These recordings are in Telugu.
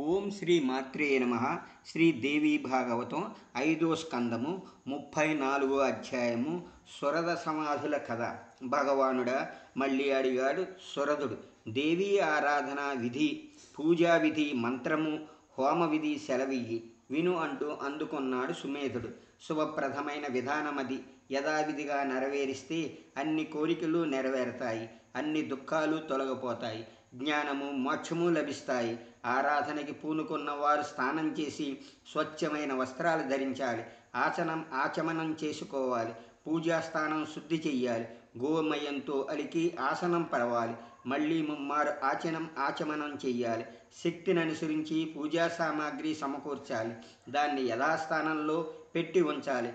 ఓం శ్రీ మాత్రే నమ. శ్రీదేవి భాగవతం 5వ స్కందము 34వ అధ్యాయము. సురద సమాధుల కథ. భగవానుడా మళ్ళీ అడిగాడు సురదుడు. దేవీ ఆరాధన విధి, పూజా విధి, మంత్రము, హోమ విధి సెలవియ్యి విను అంటూ అందుకున్నాడు సుమేధుడు. శుభప్రదమైన విధానమది. యథావిధిగా నెరవేరిస్తే అన్ని కోరికలు నెరవేరుతాయి, అన్ని దుఃఖాలు తొలగిపోతాయి, జ్ఞానము మోక్షము లభిస్తాయి. ఆరాధనకి పూనుకున్న వారు స్నానం చేసి స్వచ్ఛమైన వస్త్రాలు ధరించాలి, ఆచమనం చేసుకోవాలి, పూజాస్థానం శుద్ధి చెయ్యాలి, గోమయంతో అలికి ఆసనం పరవాలి, మళ్ళీ ముమ్మారు ఆచమనం చెయ్యాలి, శక్తిని అనుసరించి పూజా సామాగ్రి సమకూర్చాలి, దాన్ని యథాస్థానంలో పెట్టి ఉంచాలి,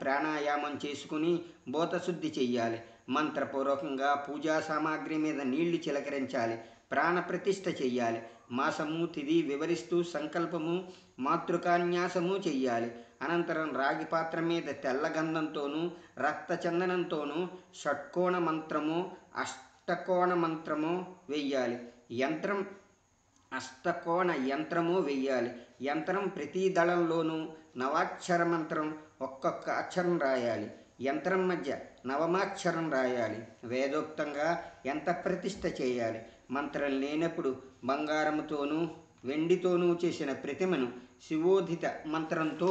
ప్రాణాయామం చేసుకుని భూతశుద్ధి చెయ్యాలి, మంత్రపూర్వకంగా పూజా సామాగ్రి మీద నీళ్లు చిలకరించాలి, ప్రాణప్రతిష్ఠ చెయ్యాలి, మాసము తిథి వివరిస్తూ సంకల్పము మాతృకాన్యాసము చెయ్యాలి. అనంతరం రాగి పాత్ర మీద తెల్లగంధంతోనూ రక్తచందనంతోనూ షట్కోణ మంత్రము అష్టకోణ మంత్రము వెయ్యాలి. అష్టకోణ యంత్రము వెయ్యాలి. యంత్రం ప్రతి దళంలోనూ నవాక్షర మంత్రం ఒక్కొక్క అక్షరం రాయాలి. యంత్రం మధ్య నవమాక్షరం రాయాలి. వేదోక్తంగా యంత్ర ప్రతిష్ఠ చేయాలి. మంత్రం లేనప్పుడు బంగారముతోనూ వెండితోనూ చేసిన ప్రతిమను శివోధిత మంత్రంతో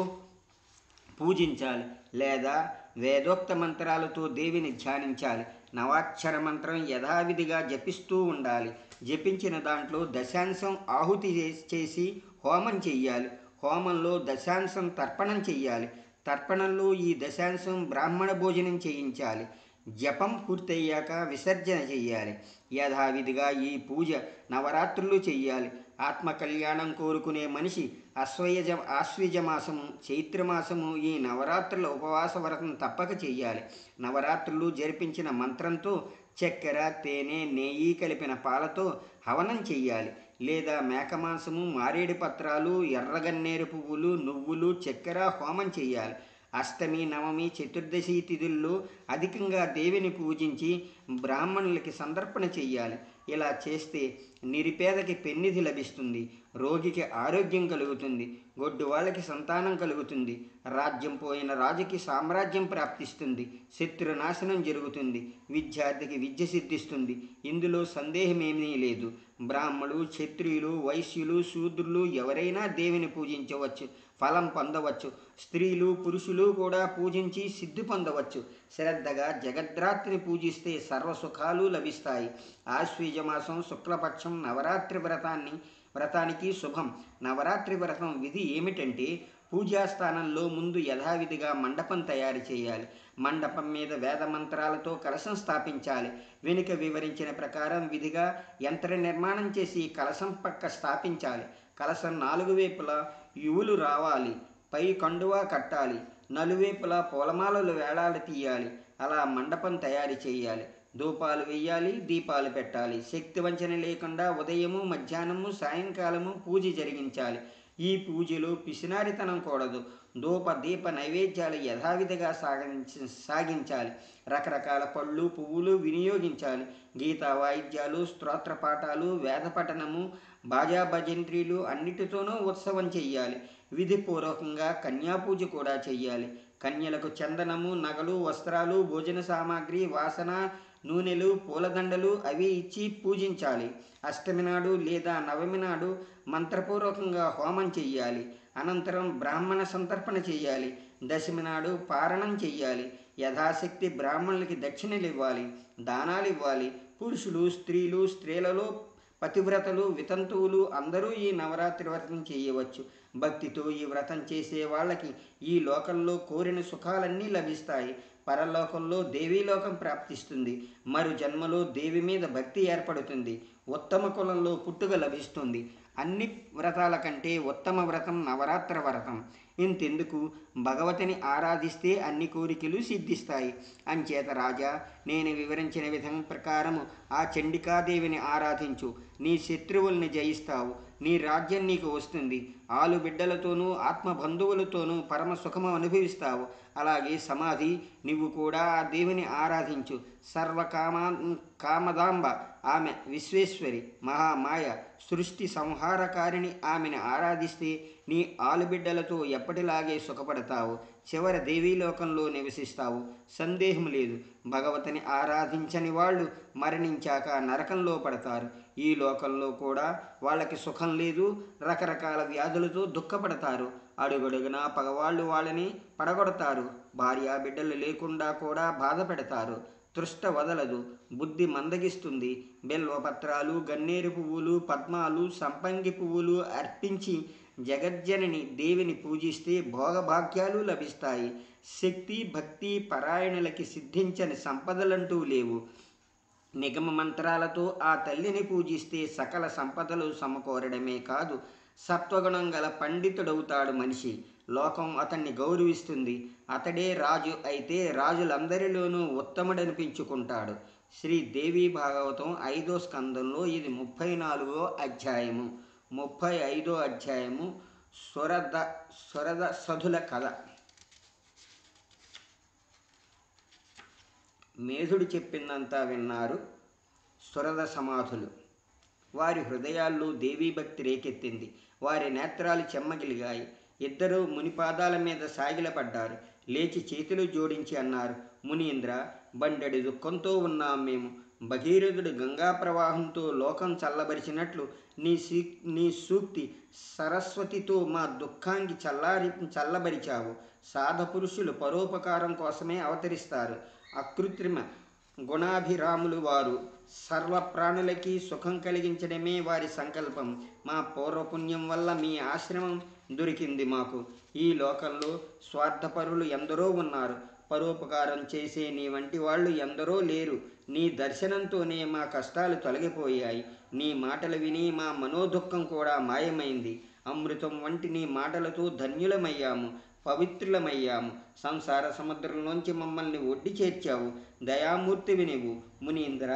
పూజించాలి, లేదా వేదోక్త మంత్రాలతో దేవిని ధ్యానించాలి. నవాక్షర మంత్రం యథావిధిగా జపిస్తూ ఉండాలి. జపించిన దాంట్లో దశాంశం ఆహుతి చేసి హోమం చెయ్యాలి. హోమంలో దశాంశం తర్పణం చెయ్యాలి. తర్పణంలో ఈ దశాంశం బ్రాహ్మణ భోజనం చేయించాలి. జపం పూర్తయ్యాక విసర్జన చెయ్యాలి. యథావిధిగా ఈ పూజ నవరాత్రులు చెయ్యాలి. ఆత్మకళ్యాణం కోరుకునే మనిషి ఆశ్వీజమాసము చైత్రమాసము ఈ నవరాత్రుల ఉపవాస వ్రతం తప్పక చెయ్యాలి. నవరాత్రులు జరిపించిన మంత్రంతో చక్కెర, తేనె, నెయ్యి కలిపిన పాలతో హవనం చెయ్యాలి. లేదా మేకమాంసము, మారేడు పత్రాలు, ఎర్రగన్నేరు పువ్వులు, నువ్వులు, చక్కెర హోమం చెయ్యాలి. అష్టమి, నవమి, చతుర్దశి తిథుల్లో అధికంగా దేవిని పూజించి బ్రాహ్మణులకి సందర్పణ చెయ్యాలి. ఇలా చేస్తే నిరుపేదకి పెన్నిధి లభిస్తుంది, రోగికి ఆరోగ్యం కలుగుతుంది, గొడ్డు వాళ్ళకి సంతానం కలుగుతుంది, రాజ్యం పోయిన రాజుకి సామ్రాజ్యం ప్రాప్తిస్తుంది, శత్రునాశనం జరుగుతుంది, విద్యార్థికి విద్య సిద్ధిస్తుంది. ఇందులో సందేహమేమీ లేదు. బ్రాహ్మణులు, క్షత్రియులు, వైశ్యులు, శూద్రులు ఎవరైనా దేవిని పూజించవచ్చు, ఫలం పొందవచ్చు. స్త్రీలు, పురుషులు కూడా పూజించి సిద్ధి పొందవచ్చు. శ్రద్ధగా జగద్రాత్రిని పూజిస్తే సర్వసుఖాలు లభిస్తాయి. ఆశ్వీజమాసం శుక్లపక్షం నవరాత్రి వ్రతానికి శుభం. నవరాత్రి వ్రతం విధి ఏమిటంటే, పూజాస్థానంలో ముందు యథావిధిగా మండపం తయారు చేయాలి. మండపం మీద వేదమంత్రాలతో కలశం స్థాపించాలి. వెనుక వివరించిన ప్రకారం విధిగా యంత్ర నిర్మాణం చేసి కలశం పక్క స్థాపించాలి. కలశం 4 వైపులా యువులు రావాలి. పై కండువా కట్టాలి. నలువైపులా పూలమాలలు వేలాడ తీయాలి. అలా మండపం తయారు చేయాలి. ధూపాలు వెయ్యాలి, దీపాలు పెట్టాలి. శక్తి వంచన లేకుండా ఉదయము, మధ్యాహ్నము, సాయంకాలము పూజ జరిగించాలి. ఈ పూజలో పిసినారితనం కూడదు. ధూప దీప నైవేద్యాలు యథావిధిగా సాగించాలి. రకరకాల పళ్ళు, పువ్వులు వినియోగించాలి. గీతా వాయిద్యాలు, స్తోత్రపాఠాలు, వేదపఠనము, బాజాభజంత్రీలు అన్నిటితోనూ ఉత్సవం చెయ్యాలి. విధిపూర్వకంగా కన్యాపూజ కూడా చెయ్యాలి. కన్యలకు చందనము, నగలు, వస్త్రాలు, భోజన సామాగ్రి, వాసన, నూనెలు, పూలదండలు అవి ఇచ్చి పూజించాలి. అష్టమి నాడు లేదా నవమి నాడు మంత్రపూర్వకంగా హోమం చెయ్యాలి. అనంతరం బ్రాహ్మణ సంతర్పణ చెయ్యాలి. దశమి నాడు పారణం చెయ్యాలి. యథాశక్తి బ్రాహ్మణులకి దక్షిణలు ఇవ్వాలి, దానాలు ఇవ్వాలి. పురుషులు, స్త్రీలలో పతివ్రతలు, వితంతువులు అందరూ ఈ నవరాత్రి వ్రతం చేయవచ్చు. భక్తితో ఈ వ్రతం చేసే వాళ్ళకి ఈ లోకంలో కోరిన సుఖాలన్నీ లభిస్తాయి. పరలోకంలో దేవీలోకం ప్రాప్తిస్తుంది. మరు జన్మలో దేవి మీద భక్తి ఏర్పడుతుంది. ఉత్తమ కులంలో పుట్టుక లభిస్తుంది. అన్ని వ్రతాల కంటే ఉత్తమ వ్రతం నవరాత్రి వ్రతం. ఇంతెందుకు, భగవతిని ఆరాధిస్తే అన్ని కోరికలు సిద్ధిస్తాయి. అంచేత రాజా, నేను వివరించిన విధం ప్రకారము ఆ చండికాదేవిని ఆరాధించు. నీ శత్రువుల్ని జయిస్తావు. నీ రాజ్యం నీకు వస్తుంది. ఆలుబిడ్డలతోనూ ఆత్మబంధువులతోనూ పరమ సుఖము అనుభవిస్తావు. అలాగే సమాధి, నువ్వు కూడా ఆ దేవిని ఆరాధించు. కామదాంబ ఆమె విశ్వేశ్వరి, మహామాయ, సృష్టి సంహారకారిణి. ఆమెను ఆరాధిస్తే నీ ఆలుబిడ్డలతో ఎప్పటిలాగే సుఖపడతావు. చివర దేవీలోకంలో నివసిస్తావు. సందేహం లేదు. భగవతిని ఆరాధించని వాళ్ళు మరణించాక నరకంలో పడతారు. ఈ లోకంలో కూడా వాళ్ళకి సుఖం లేదు. రకరకాల వ్యాధులతో దుఃఖపడతారు. అడుగడుగునా పగవాళ్ళు వాళ్ళని పడగొడతారు. భార్యాబిడ్డలు లేకుండా కూడా బాధ పెడతారు. తృష్ట వదలదు. బుద్ధి మందగిస్తుంది. బెల్వపత్రాలు, గన్నేరు పువ్వులు, పద్మాలు, సంపంగి పువ్వులు అర్పించి జగజ్జనని దేవిని పూజిస్తే భోగభాగ్యాలు లభిస్తాయి. శక్తి భక్తి పరాయణులకి సిద్ధించని సంపదలంటూ లేవు. నిగమ మంత్రాలతో ఆ తల్లిని పూజిస్తే సకల సంపదలు సమకూరడమే కాదు, సత్వగుణం గల పండితుడవుతాడు మనిషి. లోకం అతన్ని గౌరవిస్తుంది. అతడే రాజు అయితే రాజులందరిలోనూ ఉత్తముడనిపించుకుంటాడు. శ్రీ దేవీ భాగవతం 5వ స్కందంలో ఇది 34వ అధ్యాయము. 35వ అధ్యాయము సురద సధుల కథ. మేధుడు చెప్పిందంతా విన్నారు సురద సమాధులు. వారి హృదయాల్లో దేవీభక్తి రేకెత్తింది. వారి నేత్రాలు చెమ్మగిలిగాయి. ఇద్దరూ మునిపాదాల మీద సాగిలపడ్డారు. లేచి చేతులు జోడించి అన్నారు, మునీంద్ర, బండెడి దుఃఖంతో ఉన్నాం మేము. భగీరథుడు గంగా ప్రవాహంతో లోకం చల్లబరిచినట్లు నీ సూక్తి సరస్వతితో మా దుఃఖానికి చల్లబరిచావు. సాధపురుషులు పరోపకారం కోసమే అవతరిస్తారు. అకృత్రిమ గుణాభిరాములు వారు. సర్వప్రాణులకి సుఖం కలిగించడమే వారి సంకల్పం. మా పూర్వపుణ్యం వల్ల మీ ఆశ్రమం దొరికింది మాకు. ఈ లోకంలో స్వార్థపరులు ఎందరో ఉన్నారు. పరోపకారం చేసే నీ వంటి వాళ్ళు ఎందరో లేరు. నీ దర్శనంతోనే మా కష్టాలు తొలగిపోయాయి. నీ మాటలు విని మా మనోదుఖం కూడా మాయమైంది. అమృతం వంటి నీ మాటలతో ధన్యులమయ్యాము, పవిత్రులమయ్యాము. సంసార సముద్రంలోంచి మమ్మల్ని ఒడ్డి చేర్చావు. దయామూర్తివి నీవు. మునీంద్ర,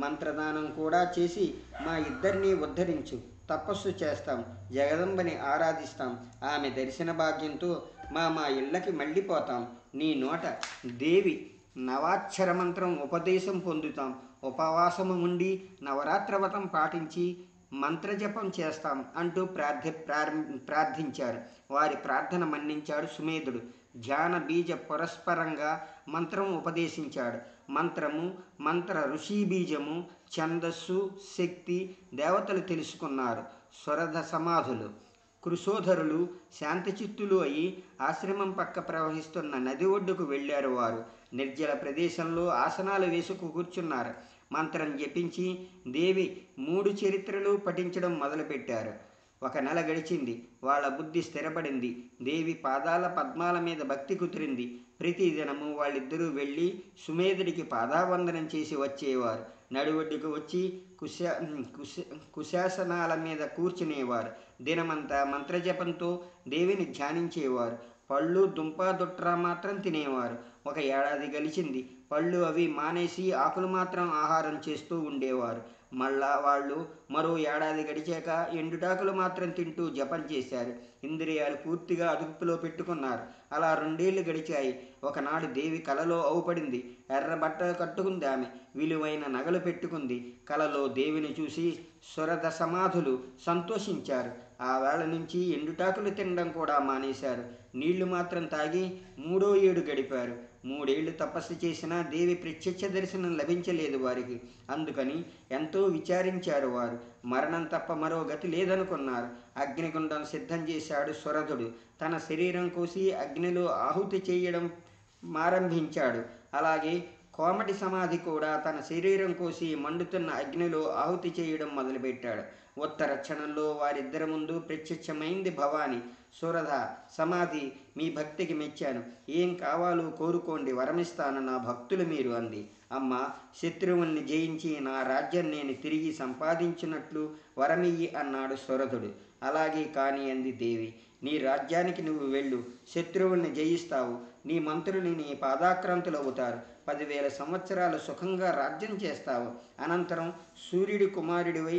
మంత్రదానం కూడా చేసి మా ఇద్దరినీ ఉద్ధరించు. తపస్సు చేస్తాం. జగదంబని ఆరాధిస్తాం. ఆమె దర్శన భాగ్యంతో మా ఇళ్ళకి మళ్ళీపోతాం. నీ నోట దేవి నవాక్షర మంత్రం ఉపదేశం పొందుతాం. ఉపవాసము ఉండి నవరాత్రవ్రతం పాటించి మంత్రజపం చేస్తాం అంటూ ప్రార్థించారు. వారి ప్రార్థన మన్నించాడు సుమేధుడు. ధ్యాన బీజ పురస్పరంగా మంత్రం ఉపదేశించాడు. మంత్ర ఋషి బీజము, ఛందస్సు, శక్తి దేవతలు తెలుసుకున్నారు. సురధ సమాధులు. కృశోధరులు శాంతచిత్తులు అయి ఆశ్రమం పక్క ప్రవహిస్తున్న నది ఒడ్డుకు వెళ్ళారు. వారు నిర్జల ప్రదేశంలో ఆసనాలు వేసుకు కూర్చున్నారు. మంత్రం జపించి దేవి 3 చరిత్రలు పఠించడం మొదలుపెట్టారు. 1 నెల గడిచింది. వాళ్ళ బుద్ధి స్థిరపడింది. దేవి పాదాల పద్మాల మీద భక్తి కుదిరింది. ప్రతిదినము వాళ్ళిద్దరూ వెళ్ళి సుమేధుడికి పాదావందనం చేసి వచ్చేవారు. నడివొడ్డుకు వచ్చి కుశాసనాల మీద కూర్చునేవారు. దినమంతా మంత్రజపంతో దేవిని ధ్యానించేవారు. పళ్ళు, దుంప, దుట్రా మాత్రం తినేవారు. 1 ఏడాది గడిచింది. పళ్ళు అవి మానేసి ఆకులు మాత్రం ఆహారం చేస్తూ ఉండేవారు. మళ్ళా వాళ్ళు మరో ఏడాది గడిచాక ఎండుటాకులు మాత్రం తింటూ జపం చేశారు. ఇంద్రియాలు పూర్తిగా అదుపులో పెట్టుకున్నారు. అలా 2 ఏళ్ళు గడిచాయి. ఒకనాడు దేవి కలలో అవుపడింది. ఎర్ర బట్టలు కట్టుకుంది. ఆమె విలువైన నగలు పెట్టుకుంది. కలలో దేవిని చూసి సురధ సమాధులు సంతోషించారు. ఆ వేళ నుంచి ఎండుటాకులు తినడం కూడా మానేశారు. నీళ్లు మాత్రం తాగి 3వ ఏడు గడిపారు. 3 ఏళ్ళు తపస్సు చేసినా దేవి ప్రత్యక్ష దర్శనం లభించలేదు వారికి. అందుకని ఎంతో విచారించారు వారు. మరణం తప్ప మరో గతి లేదనుకున్నారు. అగ్నిగుండం సిద్ధం చేశాడు సురధుడు. తన శరీరం కోసి అగ్నిలో ఆహుతి చేయడం ఆరంభించాడు. అలాగే కోమటి సమాధి కూడా తన శరీరం కోసి మండుతున్న అగ్నిలో ఆహుతి చేయడం మొదలుపెట్టాడు. ఉత్తర క్షణంలో వారిద్దరి ముందు ప్రత్యక్షమైంది భవాని. సురధ సమాధి, మీ భక్తికి మెచ్చాను. ఏం కావాలో కోరుకోండి, వరమిస్తాను నా భక్తులు మీరు అంది. అమ్మ, శత్రువుల్ని జయించి నా రాజ్యం నేను తిరిగి సంపాదించినట్లు వరమియ్యి అన్నాడు సురధుడు. అలాగే కాని అంది దేవి. నీ రాజ్యానికి నువ్వు వెళ్ళు. శత్రువుల్ని జయిస్తావు. నీ మంత్రులు నీ పాదాక్రాంతులవుతారు. 10,000 సంవత్సరాలు సుఖంగా రాజ్యం చేస్తావు. అనంతరం సూర్యుడి కుమారుడివై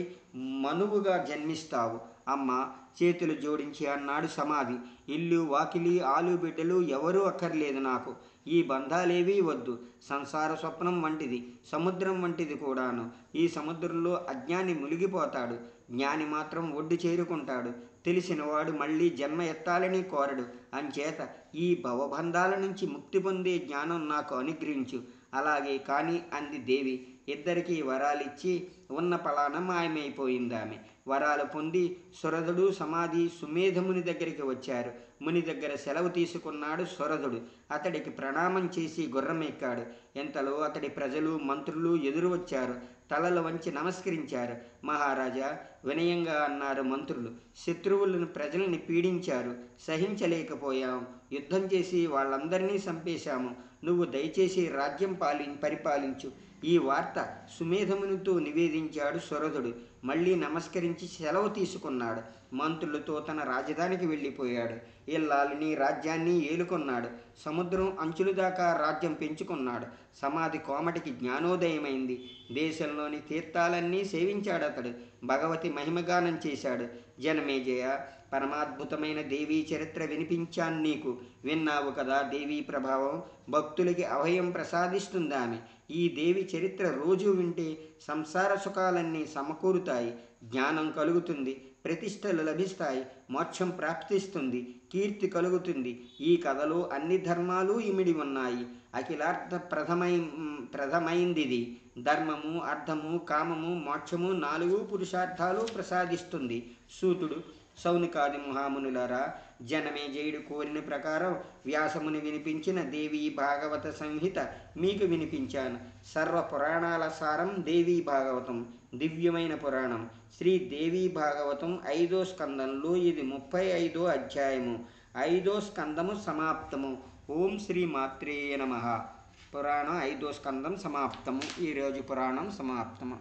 మనువుగా జన్మిస్తావు. అమ్మ, చేతులు జోడించి అన్నాడు సమాధి. ఇల్లు, వాకిలి, ఆలు బిడ్డలు ఎవరూ అక్కర్లేదు నాకు. ఈ బంధాలేవీ వద్దు. సంసార స్వప్నం వంటిది, సముద్రం వంటిది కూడాను. ఈ సముద్రంలో అజ్ఞాని మునిగిపోతాడు, జ్ఞాని మాత్రం ఒడ్డు చేరుకుంటాడు. తెలిసినవాడు మళ్ళీ జన్మ ఎత్తాలని కోరడు. అంచేత ఈ భవబంధాల నుంచి ముక్తి పొందే జ్ఞానం నాకు అనుగ్రహించు. అలాగే కానీ అంది దేవి. ఇద్దరికీ వరాలిచ్చి ఉన్న పలాన మాయమైపోయిందామె. వరాలు పొంది సురధుడు సమాధి సుమేధముని దగ్గరికి వచ్చారు. ముని దగ్గర సెలవు తీసుకున్నాడు సురధుడు. అతడికి ప్రణామం చేసి గుర్రమెక్కాడు. ఎంతలో అతడి ప్రజలు మంత్రులు ఎదురు వచ్చారు. తలలు వంచి నమస్కరించారు. మహారాజా, వినయంగా అన్నారు మంత్రులు, శత్రువులను ప్రజల్ని పీడించారు, సహించలేకపోయాం. యుద్ధం చేసి వాళ్ళందరినీ చంపేశాము. నువ్వు దయచేసి రాజ్యం పరిపాలించు. ఈ వార్త సుమేధమునితో నివేదించాడు సురధుడు. మళ్ళీ నమస్కరించి సెలవు తీసుకున్నాడు. మంత్రులతో తన రాజధానికి వెళ్ళిపోయాడు. ఇల్లాలిని రాజ్యాన్ని ఏలుకున్నాడు. సముద్రం అంచుల దాకా రాజ్యం పెంచుకున్నాడు. సమాధి కోమటికి జ్ఞానోదయమైంది. దేశంలోని తీర్థాలన్నీ సేవించాడతడు. భగవతి మహిమగానం చేశాడు. జనమేజయ, పరమాద్భుతమైన దేవీ చరిత్ర వినిపించాను నీకు. విన్నావు కదా దేవీ ప్రభావం. భక్తులకి అభయం ప్రసాదిస్తుందామె. ఈ దేవి చరిత్ర రోజు వింటే సంసార సుఖాలన్నీ సమకూరుతాయి, జ్ఞానం కలుగుతుంది, ప్రతిష్టలు లభిస్తాయి, మోక్షం ప్రాప్తిస్తుంది, కీర్తి కలుగుతుంది. ఈ కథలో అన్ని ధర్మాలు ఇమిడి ఉన్నాయి. అఖిలార్థ ప్రథమైందిది. ధర్మము, అర్థము, కామము, మోక్షము 4 పురుషార్థాలు ప్రసాదిస్తుంది. సూతుడు, సౌనికాది మహామునులారా, జనమేజయుడు కోరిన ప్రకారం వ్యాసముని వినిపించిన దేవీ భాగవత సంహిత మీకు వినిపించాను. సర్వ పురాణాల సారం దేవీ భాగవతం, దివ్యమైన పురాణం. శ్రీ దేవీ భాగవతం 5వ స్కందంలో ఇది 35వ అధ్యాయము. 5వ స్కందము సమాప్తము. ఓం శ్రీ మాత్రే నమః. పురాణం 5వ స్కందం సమాప్తము. ఈరోజు పురాణం సమాప్తము.